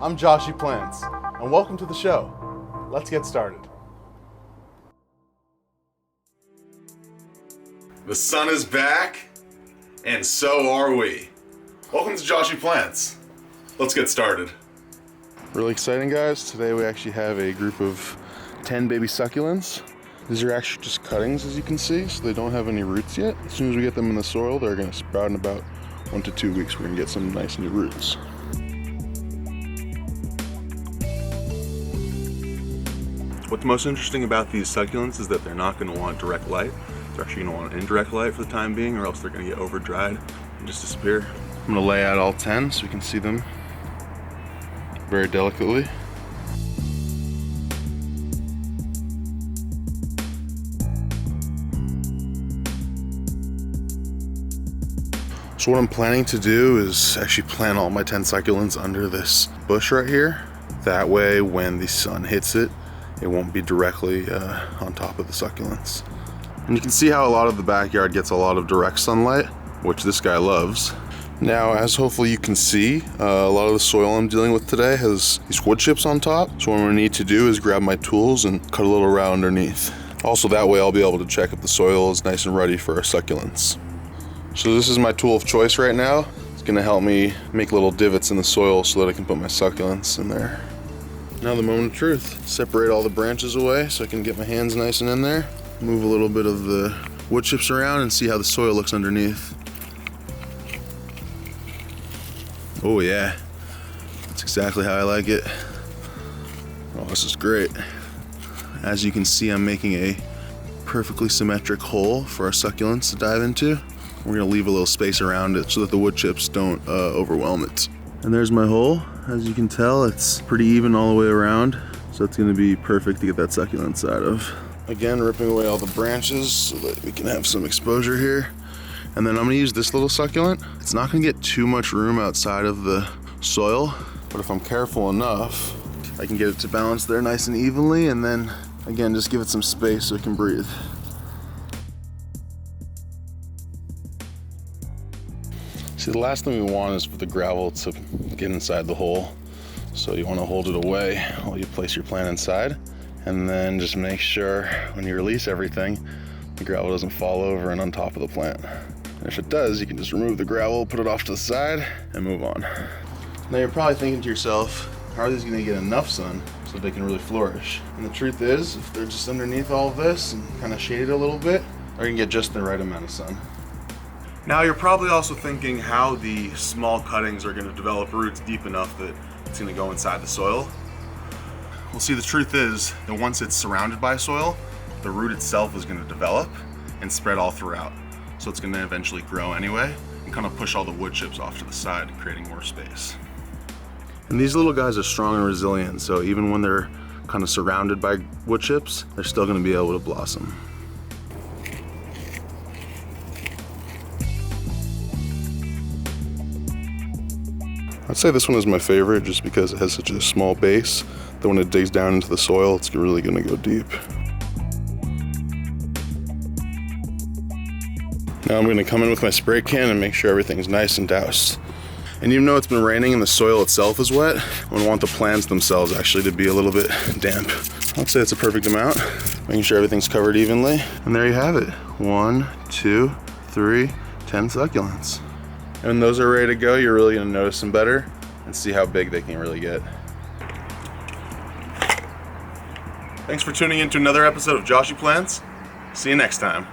I'm Joshy Plants, and welcome to the show. Let's get started. The sun is back, and so are we. Welcome to Joshy Plants. Let's get started. Really exciting, guys. Today we actually have a group of 10 baby succulents. These are actually just cuttings, as you can see, so they don't have any roots yet. As soon as we get them in the soil, they're gonna sprout in about 1 to 2 weeks. We're gonna get some nice new roots. What's most interesting about these succulents is that they're not going to want direct light. They're actually going to want indirect light for the time being, or else they're going to get over dried and just disappear. I'm going to lay out all 10 so we can see them very delicately. So what I'm planning to do is actually plant all my 10 succulents under this bush right here. That way when the sun hits it, it won't be directly on top of the succulents. And you can see how a lot of the backyard gets a lot of direct sunlight, which this guy loves. Now, as hopefully you can see, a lot of the soil I'm dealing with today has these wood chips on top. So what I'm gonna need to do is grab my tools and cut a little round underneath. Also, that way I'll be able to check if the soil is nice and ready for our succulents. So this is my tool of choice right now. It's gonna help me make little divots in the soil so that I can put my succulents in there. Now the moment of truth. Separate all the branches away so I can get my hands nice and in there. Move a little bit of the wood chips around and see how the soil looks underneath. Oh yeah, that's exactly how I like it. Oh, this is great. As you can see, I'm making a perfectly symmetric hole for our succulents to dive into. We're gonna leave a little space around it so that the wood chips don't overwhelm it. And there's my hole. As you can tell, it's pretty even all the way around, so it's gonna be perfect to get that succulent side of. Again, ripping away all the branches so that we can have some exposure here. And then I'm gonna use this little succulent. It's not gonna get too much room outside of the soil, but if I'm careful enough, I can get it to balance there nice and evenly, and then, again, just give it some space so it can breathe. See, the last thing we want is for the gravel to get inside the hole. So you want to hold it away while you place your plant inside. And then just make sure when you release everything, the gravel doesn't fall over and on top of the plant. And if it does, you can just remove the gravel, put it off to the side, and move on. Now you're probably thinking to yourself, how are these going to get enough sun so they can really flourish? And the truth is, if they're just underneath all of this and kind of shaded a little bit, they're going to get just the right amount of sun. Now you're probably also thinking how the small cuttings are going to develop roots deep enough that it's going to go inside the soil. Well, see, the truth is that once it's surrounded by soil, the root itself is going to develop and spread all throughout. So it's going to eventually grow anyway and kind of push all the wood chips off to the side, creating more space. And these little guys are strong and resilient, so even when they're kind of surrounded by wood chips, they're still going to be able to blossom. I'd say this one is my favorite just because it has such a small base that when it digs down into the soil, it's really going to go deep. Now I'm going to come in with my spray can and make sure everything's nice and doused. And even though it's been raining and the soil itself is wet, I want the plants themselves actually to be a little bit damp. I'd say it's a perfect amount, making sure everything's covered evenly. And there you have it. 1, 2, 3, 10 succulents. And when those are ready to go, you're really gonna notice them better and see how big they can really get. Thanks for tuning in to another episode of Joshy Plants. See you next time.